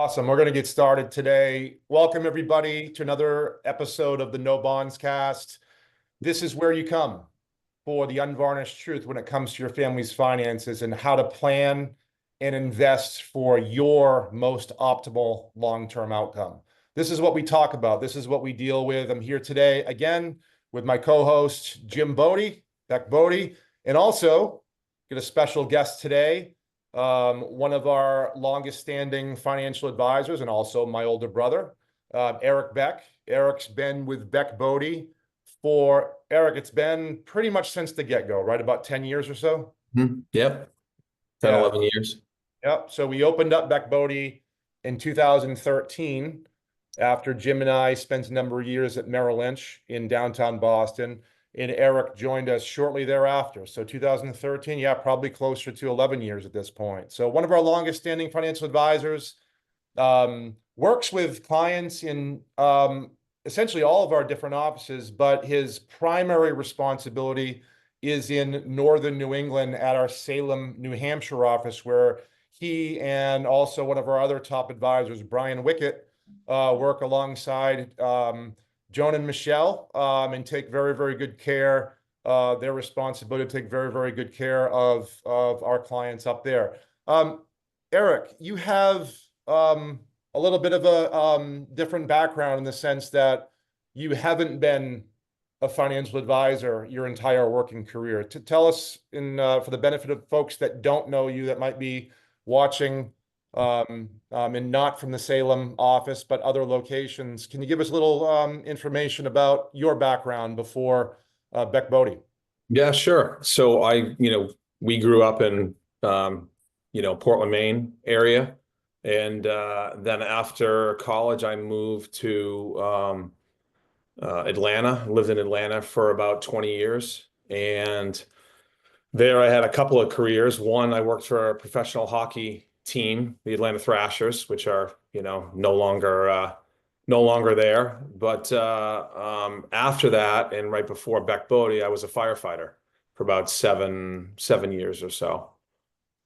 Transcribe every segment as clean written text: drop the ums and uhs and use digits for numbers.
Awesome. We're going to get started today. Welcome, everybody, to another episode of the NoBondsCast. This is where you come for the unvarnished truth when it comes to your family's finances and how to plan and invest for your most optimal long-term outcome. This is what we talk about. This is what we deal with. I'm here today, again, with my co-host, Jim Bode, Beck Bode, and also get a special guest today, one of our longest standing financial advisors and also my older brother, Erik Beck. Erik's been with Beck Bode for, Erik, it's been pretty much since the get-go, right? About 10 years or so? Yep. 10, 11 years. Yep. So we opened up Beck Bode in 2013 after Jim and I spent a number of years at Merrill Lynch in downtown Boston. And Erik joined us shortly thereafter. So 2013, yeah, probably closer to 11 years at this point. So one of our longest standing financial advisors, works with clients in essentially all of our different offices, but his primary responsibility is in Northern New England at our Salem, New Hampshire office, where he and also one of our other top advisors, Brian Wickett, work alongside Joan and Michelle, and take very, very good care. Their responsibility to take very, very good care of our clients up there. Erik, you have a little bit of a different background in the sense that you haven't been a financial advisor your entire working career. To tell us, for the benefit of folks that don't know you, that might be watching, and not from the Salem office, but other locations. Can you give us a little information about your background before Beck Bode? Yeah, sure. So we grew up in, Portland, Maine area. And then after college, I moved to Atlanta, lived in Atlanta for about 20 years. And there I had a couple of careers. One, I worked for a professional hockey team, the Atlanta Thrashers, which are, no longer there. But after that, and right before Beck Bode, I was a firefighter for about seven years or so.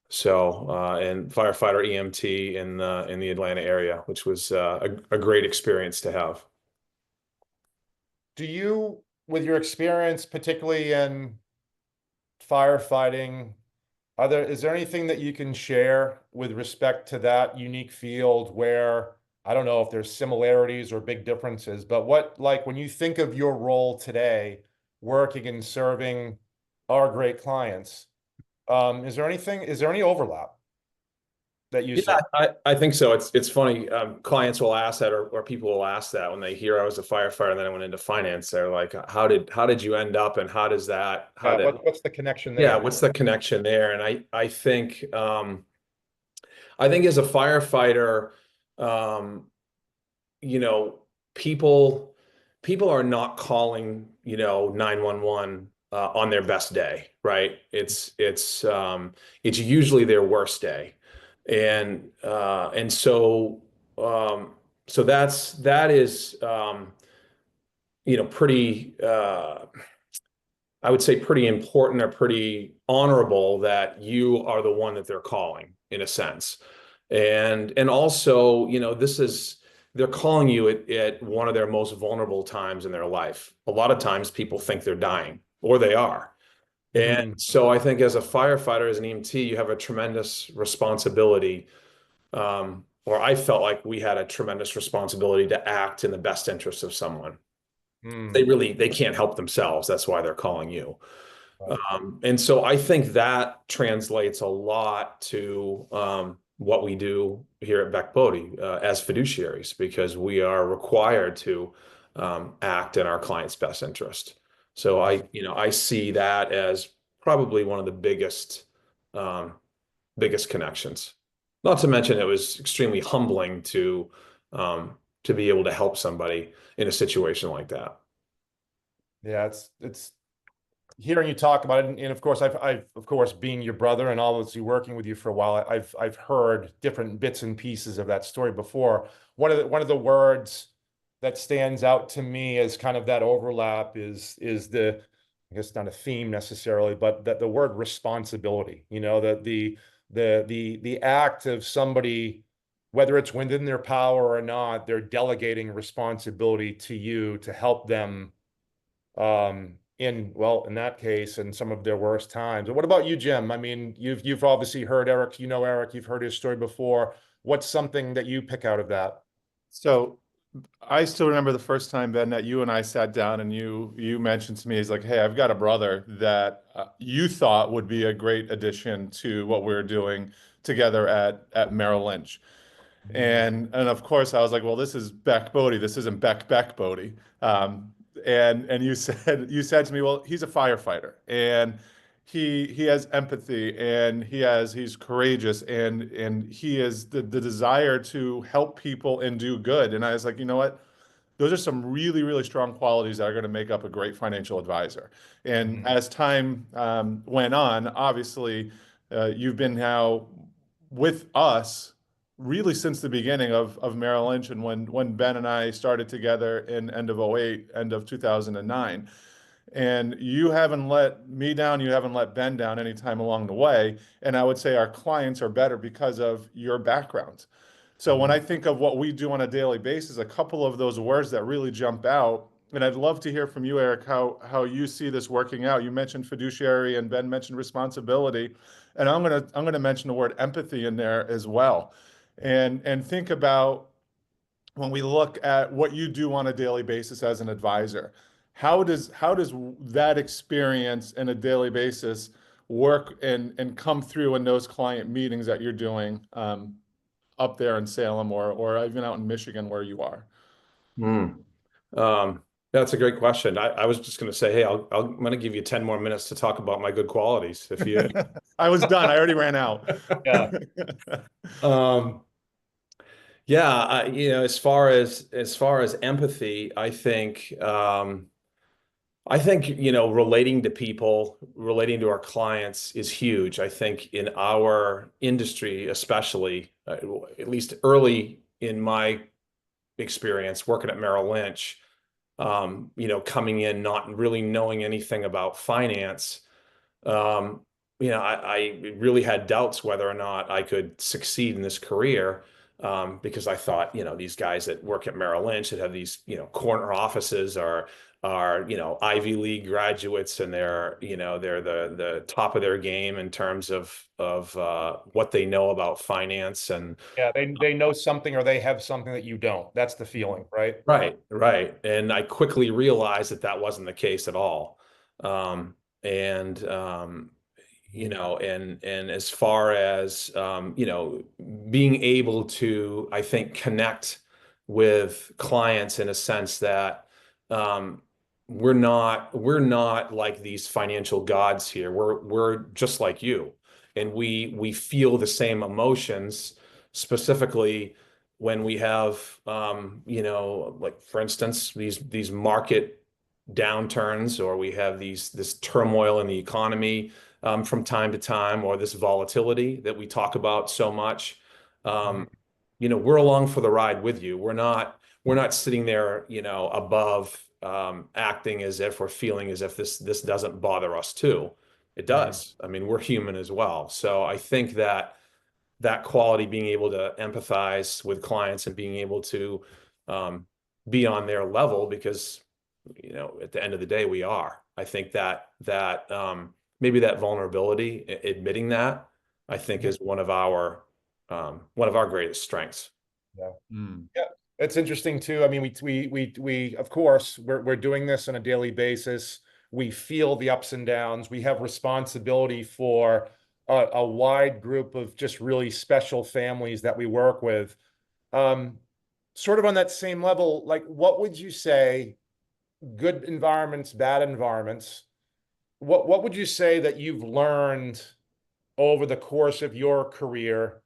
So, and firefighter EMT in the Atlanta area, which was a great experience to have. Do you, with your experience, particularly in firefighting, is there anything that you can share with respect to that unique field where, I don't know if there's similarities or big differences, but when you think of your role today, working and serving our great clients, is there any overlap that you see? I think so. It's funny. Clients will ask that, or people will ask that when they hear I was a firefighter and then I went into finance. They're like, how did you end up, and what's the connection there? Yeah, what's the connection there? And I think as a firefighter, people are not calling 911 on their best day, right? It's usually their worst day. And so that is pretty, I would say, pretty important or pretty honorable that you are the one that they're calling, in a sense. And also, they're calling you at one of their most vulnerable times in their life. A lot of times people think they're dying, or they are. And so I think as a firefighter, as an EMT, you have a tremendous responsibility, or I felt like we had a tremendous responsibility to act in the best interest of someone. They can't help themselves. That's why they're calling you. Right. And so I think that translates a lot to what we do here at Beck Bode as fiduciaries, because we are required to act in our client's best interest. So I see that as probably one of the biggest connections. Not to mention, it was extremely humbling to be able to help somebody in a situation like that. Yeah, it's hearing you talk about it, and of course, I've of course, being your brother and obviously working with you for a while, I've heard different bits and pieces of that story before. One of the words that stands out to me as kind of that overlap is the, I guess not a theme necessarily, but that the word responsibility. That the act of somebody whether it's within their power or not, they're delegating responsibility to you to help them in that case, in some of their worst times. What about you, Jim? I mean, you've obviously heard Erik, Erik, you've heard his story before. What's something that you pick out of that? So I still remember the first time, Ben, that you and I sat down and you mentioned to me, he's like, "Hey, I've got a brother that you thought would be a great addition to what we're doing together at Merrill Lynch." And of course I was like, "Well, this is Beck Bode. This isn't Beck Bode." And you said to me, "Well, he's a firefighter and he has empathy and he's courageous and he is the desire to help people and do good." And I was like, "You know what? Those are some really, really strong qualities that are going to make up a great financial advisor." And as time went on, obviously, you've been now with us really since the beginning of Merrill Lynch, and when Ben and I started together in end of '08, end of 2009. And you haven't let me down, you haven't let Ben down anytime along the way. And I would say our clients are better because of your background. So when I think of what we do on a daily basis, a couple of those words that really jump out, and I'd love to hear from you, Erik, how you see this working out. You mentioned fiduciary and Ben mentioned responsibility, and I'm gonna mention the word empathy in there as well. And think about when we look at what you do on a daily basis as an advisor, how does that experience in a daily basis work and come through in those client meetings that you're doing up there in Salem or even out in Michigan where you are? Hmm. That's a great question. I was just going to say, hey, I'm going to give you 10 more minutes to talk about my good qualities. If you, I was done. I already ran out. Yeah. Yeah, as far as empathy, I think, relating to people, relating to our clients is huge. I think in our industry, especially, at least early in my experience working at Merrill Lynch, coming in not really knowing anything about finance, um, I really had doubts whether or not I could succeed in this career, because I thought, these guys that work at Merrill Lynch that have these, corner offices are Ivy League graduates, and they're the top of their game in terms of what they know about finance. And Yeah, they know something or they have something that you don't. That's the feeling, right? right. And I quickly realized that that wasn't the case at all. And and as far as being able to, I think, connect with clients in a sense that um, we're not like these financial gods here. We're just like you, and we feel the same emotions, specifically when we have like, for instance, these market downturns, or we have this turmoil in the economy from time to time, or this volatility that we talk about so much. Um, we're along for the ride with you. We're not sitting there, above, acting as if, or feeling as if this doesn't bother us too. It does. I mean, we're human as well. So I think that quality, being able to empathize with clients and being able to be on their level, because at the end of the day we are. I think that maybe that vulnerability, admitting that, I think, is one of our greatest strengths. Yeah. Mm. Yeah. It's interesting too. I mean, we of course we're doing this on a daily basis. We feel the ups and downs. We have responsibility for a wide group of just really special families that we work with. Sort of on that same level, like, what would you say, good environments, bad environments, what would you say that you've learned over the course of your career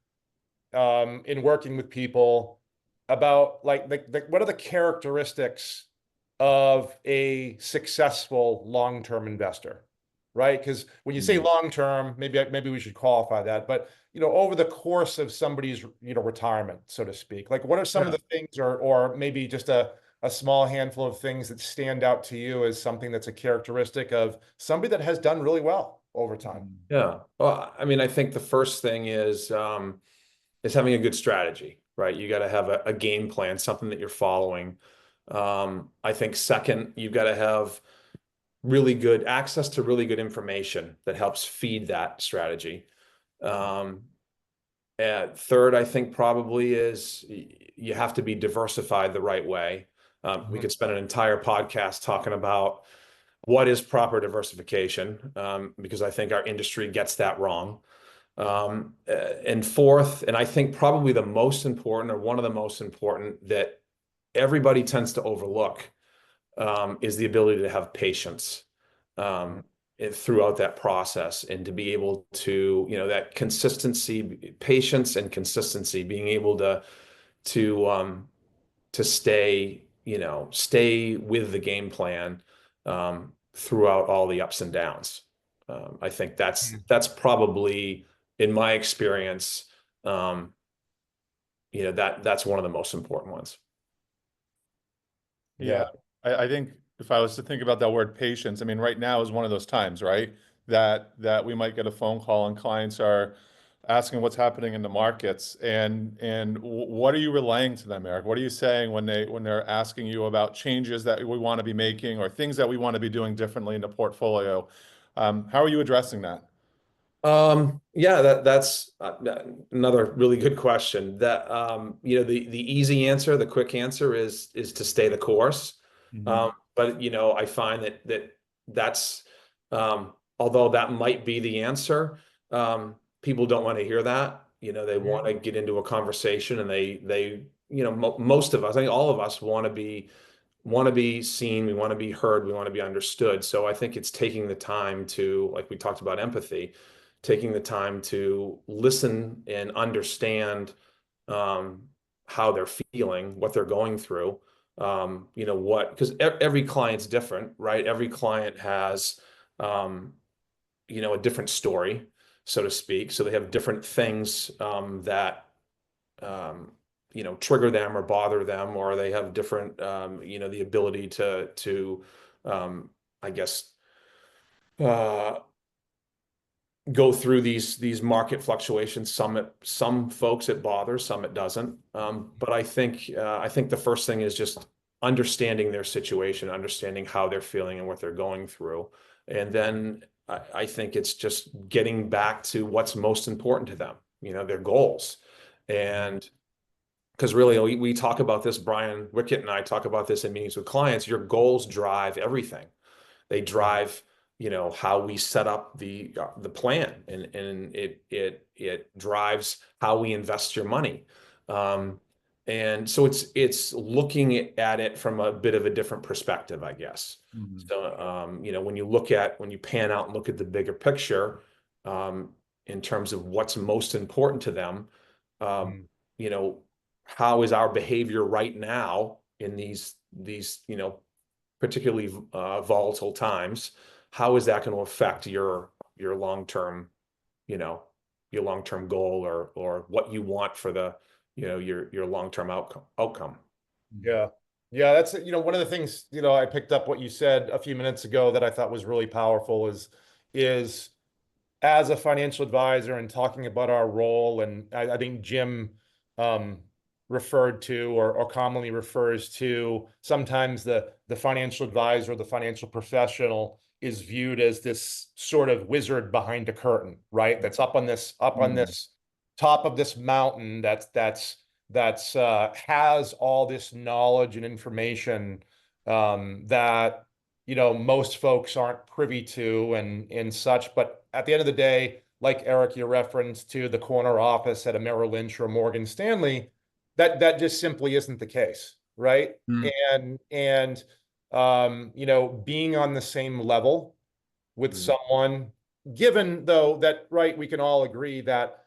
in working with people about, like, what are the characteristics of a successful long-term investor, right? Because when you say long-term, maybe we should qualify that, but over the course of somebody's retirement, so to speak, like, what are some of the things, or maybe just a small handful of things that stand out to you as something that's a characteristic of somebody that has done really well over time? Yeah. Well, I mean, I think the first thing is having a good strategy. right? You got to have a game plan, something that you're following. I think second, you've got to have really good access to really good information that helps feed that strategy. And third, I think probably is you have to be diversified the right way. We could spend an entire podcast talking about what is proper diversification, because I think our industry gets that wrong. And fourth, and I think probably the most important, or one of the most important, that everybody tends to overlook, is the ability to have patience throughout that process, and to be able to, that consistency, patience and consistency, being able to stay, stay with the game plan throughout all the ups and downs. I think that's probably, in my experience, that's one of the most important ones. Yeah. I think if I was to think about that word patience, I mean, right now is one of those times, right? That we might get a phone call and clients are asking what's happening in the markets, and what are you relaying to them, Erik? What are you saying when they're asking you about changes that we want to be making, or things that we want to be doing differently in the portfolio? How are you addressing that? Yeah, that's another really good question. That the easy answer, the quick answer is to stay the course. But I find that's although that might be the answer, people don't want to hear that. They want to get into a conversation, and they most of us, I think all of us, want to be seen, we want to be heard, we want to be understood. So I think it's taking the time to, like we talked about, empathy, taking the time to listen and understand how they're feeling, what they're going through, because every client's different, right? Every client has, a different story, so to speak. So they have different things that, trigger them or bother them, or they have different, the ability to I guess, go through these market fluctuations. Some folks it bothers, some it doesn't. But I think the first thing is just understanding their situation, understanding how they're feeling and what they're going through. And then I think it's just getting back to what's most important to them, their goals. And because really we talk about this, Brian Wickett and I talk about this in meetings with clients, your goals drive everything. They drive, how we set up the plan, and it drives how we invest your money. And so it's looking at it from a bit of a different perspective, I guess. So, when you pan out and look at the bigger picture, in terms of what's most important to them, how is our behavior right now in these particularly volatile times? How is that going to affect your long-term, your long-term goal, or what you want for the, your long-term outcome? Yeah. Yeah, that's, one of the things, I picked up what you said a few minutes ago that I thought was really powerful is as a financial advisor and talking about our role. And I think Jim referred to, or commonly refers to, sometimes the financial advisor, the financial professional, is viewed as this sort of wizard behind a curtain, right? That's up on this top of this mountain that's has all this knowledge and information that most folks aren't privy to and such. But at the end of the day, like Erik, your reference to the corner office at a Merrill Lynch or Morgan Stanley, that just simply isn't the case, right? And being on the same level with someone, given though that, right, we can all agree that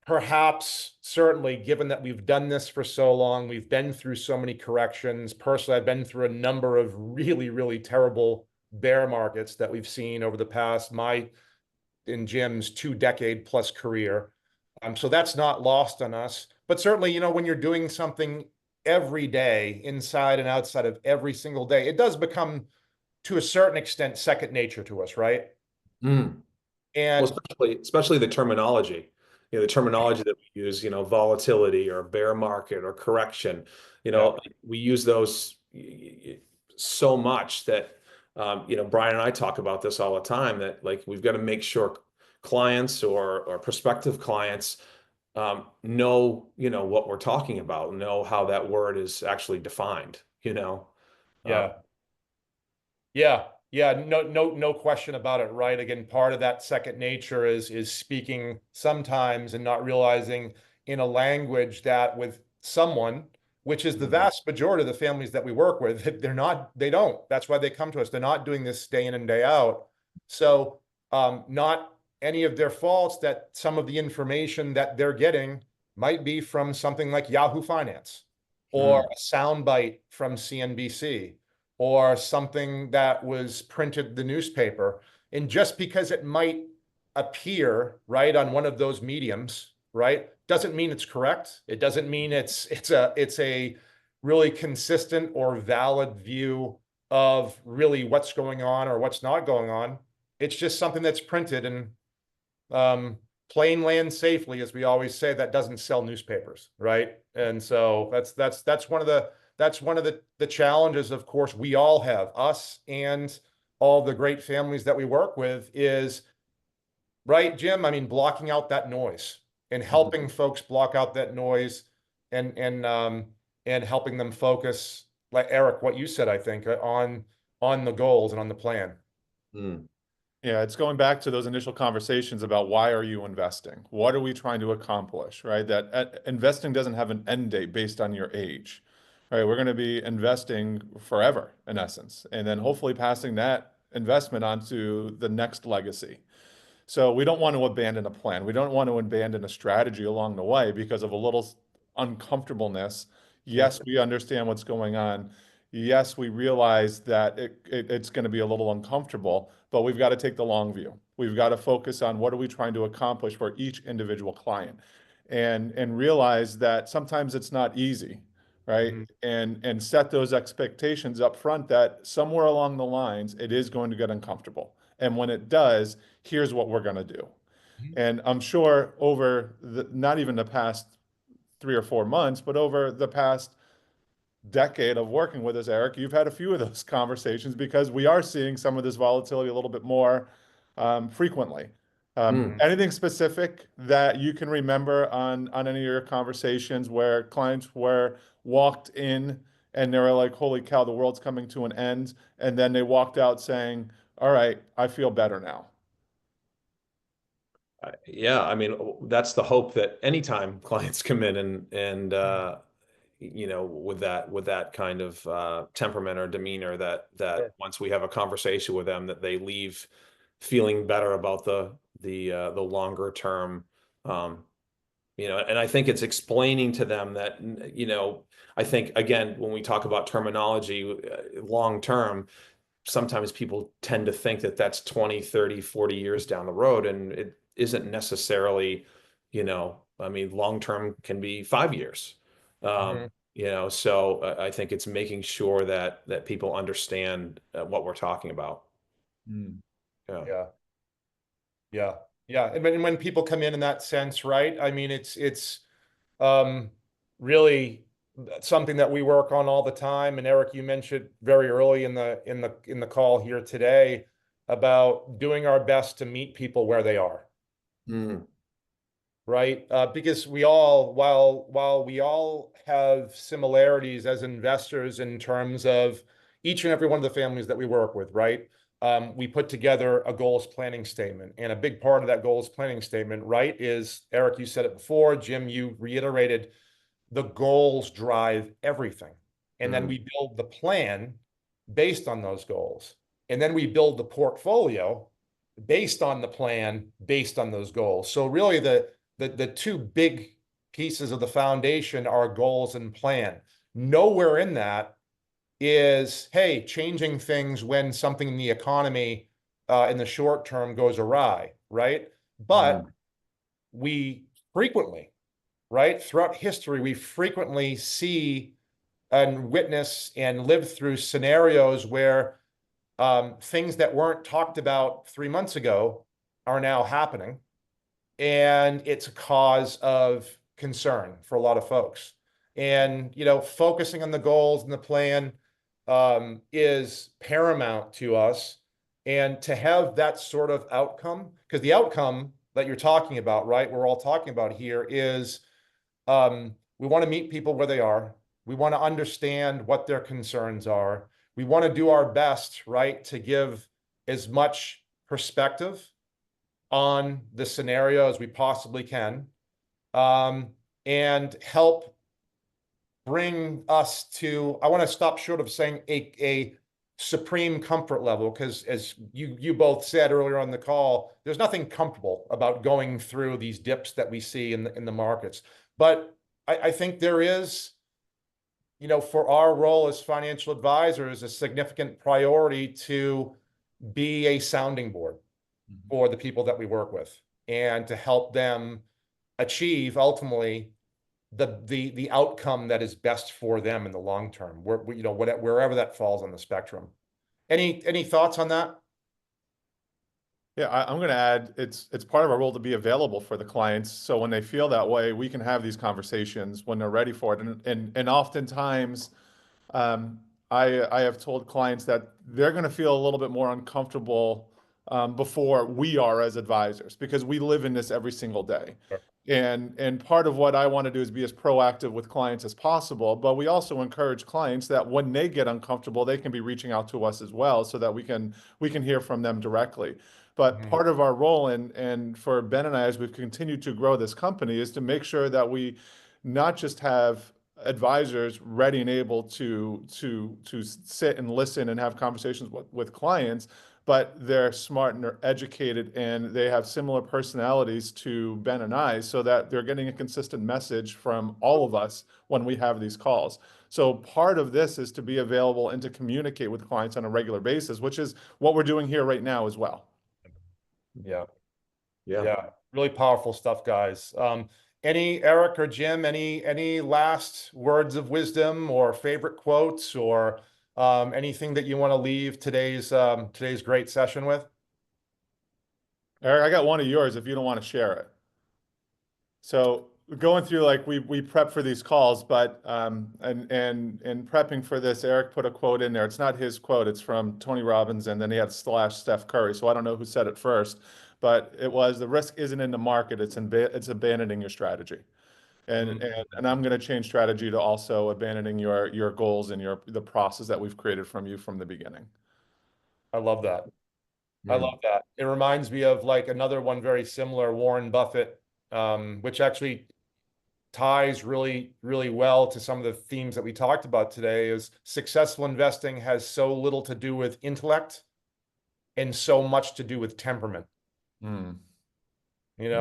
perhaps, certainly, given that we've done this for so long, we've been through so many corrections. Personally, I've been through a number of really, really terrible bear markets that we've seen over the past, in Jim's 2-decade plus career. So that's not lost on us. But certainly, when you're doing something every day, inside and outside of every single day, it does become, to a certain extent, second nature to us, right? Well, And especially the terminology. the terminology that we use, volatility or bear market or correction, we use those so much that, Brian and I talk about this all the time, that like, we've got to make sure clients or prospective clients know, what we're talking about, know how that word is actually defined, Yeah. Yeah. Yeah. No question about it. Right. Again, part of that second nature is speaking sometimes and not realizing in a language that with someone, which is the vast majority of the families that we work with, they don't. That's why they come to us. They're not doing this day in and day out. So, not any of their faults that some of the information that they're getting might be from something like Yahoo Finance or a soundbite from CNBC or something that was printed in the newspaper. And just because it might appear right on one of those mediums, right, doesn't mean it's correct. It doesn't mean it's a really consistent or valid view of really what's going on or what's not going on. It's just something that's printed, and plain land safely, as we always say, that doesn't sell newspapers, right? And so that's one of the challenges, of course, we all have, us and all the great families that we work with, is, right, Jim? I mean, blocking out that noise and helping folks block out that noise, and helping them focus, like Erik, what you said, I think, on the goals and on the plan. Yeah, it's going back to those initial conversations about why are you investing? What are we trying to accomplish, right? That investing doesn't have an end date based on your age, right? We're going to be investing forever, in essence, and then hopefully passing that investment onto the next legacy. So we don't want to abandon a plan. We don't want to abandon a strategy along the way because of a little uncomfortableness. Yes, we understand what's going on. Yes, we realize that it's going to be a little uncomfortable, but we've got to take the long view. We've got to focus on what are we trying to accomplish for each individual client, and realize that sometimes it's not easy, right? And set those expectations up front that somewhere along the lines it is going to get uncomfortable. And when it does, here's what we're going to do. And I'm sure over not even the past 3 or 4 months, but over the past decade of working with us, Erik, you've had a few of those conversations because we are seeing some of this volatility a little bit more frequently. Anything specific that you can remember on any of your conversations where clients were walked in and they were like, holy cow, the world's coming to an end, and then they walked out saying, all right, I feel better now? Yeah, I mean, that's the hope, that anytime clients come in and with that kind of temperament or demeanor, that once we have a conversation with them, that they leave feeling better about the longer term. And I think it's explaining to them that, I think, again, when we talk about terminology, long term, sometimes people tend to think that that's 20, 30, 40 years down the road, and it isn't necessarily, I mean, long term can be 5 years. So I think it's making sure that people understand what we're talking about. Yeah. Yeah. Yeah. And when people come in that sense, right? I mean, it's really something that we work on all the time. And Erik, you mentioned very early in the call here today about doing our best to meet people where they are. Right? Because we all, while we all have similarities as investors in terms of each and every one of the families that we work with, right? We put together a goals planning statement. And a big part of that goals planning statement, right, is, Erik, you said it before, Jim, you reiterated, the goals drive everything. And then we build the plan based on those goals. And then we build the portfolio based on the plan, based on those goals. So really the two big pieces of the foundation are goals and plan. Nowhere in that is, hey, changing things when something in the economy in the short term goes awry, right? But we frequently, right, throughout history, we frequently see and witness and live through scenarios where things that weren't talked about 3 months ago are now happening. and it's a cause of concern for a lot of folks. And, focusing on the goals and the plan is paramount to us. And to have that sort of outcome, because the outcome that you're talking about, right, we're all talking about here is we want to meet people where they are. We want to understand what their concerns are. We want to do our best, right, to give as much perspective on the scenario as we possibly can, and help bring us to, I want to stop short of saying a supreme comfort level, because as you both said earlier on the call, there's nothing comfortable about going through these dips that we see in the markets. But I think there is, for our role as financial advisors, a significant priority to be a sounding board for the people that we work with, and to help them achieve ultimately the outcome that is best for them in the long term, wherever that falls on the spectrum. Any thoughts on that? Yeah, I'm going to add, it's part of our role to be available for the clients. So when they feel that way, we can have these conversations when they're ready for it. And oftentimes, I have told clients that they're going to feel a little bit more uncomfortable before we are as advisors, because we live in this every single day. Sure. And part of what I want to do is be as proactive with clients as possible, but we also encourage clients that when they get uncomfortable, they can be reaching out to us as well, so that we can hear from them directly. But part of our role, and for Ben and I, as we've continued to grow this company, is to make sure that we not just have advisors ready and able to sit and listen and have conversations with clients, but they're smart and they're educated and they have similar personalities to Ben and I, so that they're getting a consistent message from all of us when we have these calls. So part of this is to be available and to communicate with clients on a regular basis, which is what we're doing here right now as well. Yeah. Yeah. Yeah. Really powerful stuff, guys. Eric or Jim, any last words of wisdom or favorite quotes, or anything that you want to leave today's great session with? Eric, I got one of yours if you don't want to share it. So going through, like, we prep for these calls, but and prepping for this, Eric put a quote in there. It's not his quote, it's from Tony Robbins, and then he had / Steph Curry. So I don't know who said it first, but it was, the risk isn't in the market, it's abandoning your strategy. And I'm going to change strategy to also abandoning your goals and the process that we've created from you from the beginning. I love that. I love that. It reminds me of like another one very similar, Warren Buffett, which actually ties really, really well to some of the themes that we talked about today. Is successful investing has so little to do with intellect and so much to do with temperament. Those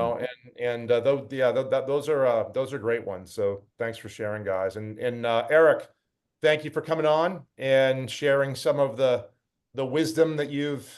are great ones. So thanks for sharing, guys. And Eric, thank you for coming on and sharing some of the wisdom that you've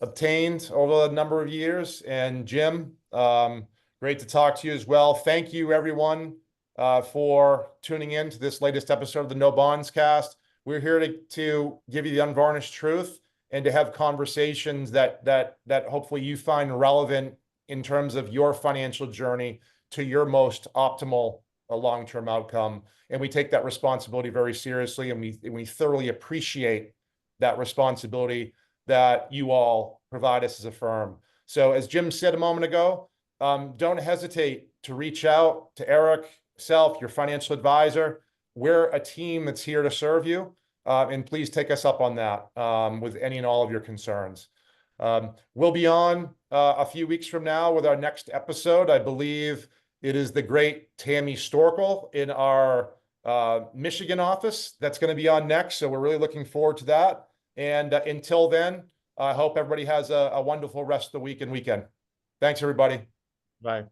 obtained over a number of years. And Jim, great to talk to you as well. Thank you, everyone, for tuning in to this latest episode of the NoBondsCast. We're here to give you the unvarnished truth and to have conversations that hopefully you find relevant in terms of your financial journey to your most optimal long-term outcome. And we take that responsibility very seriously, and we thoroughly appreciate that responsibility that you all provide us as a firm. So as Jim said a moment ago, don't hesitate to reach out to Eric, self, your financial advisor. We're a team that's here to serve you. And please take us up on that with any and all of your concerns. We'll be on a few weeks from now with our next episode. I believe it is the great Tammy Storkel in our Michigan office that's going to be on next. So we're really looking forward to that. And until then, I hope everybody has a wonderful rest of the week and weekend. Thanks, everybody. Bye.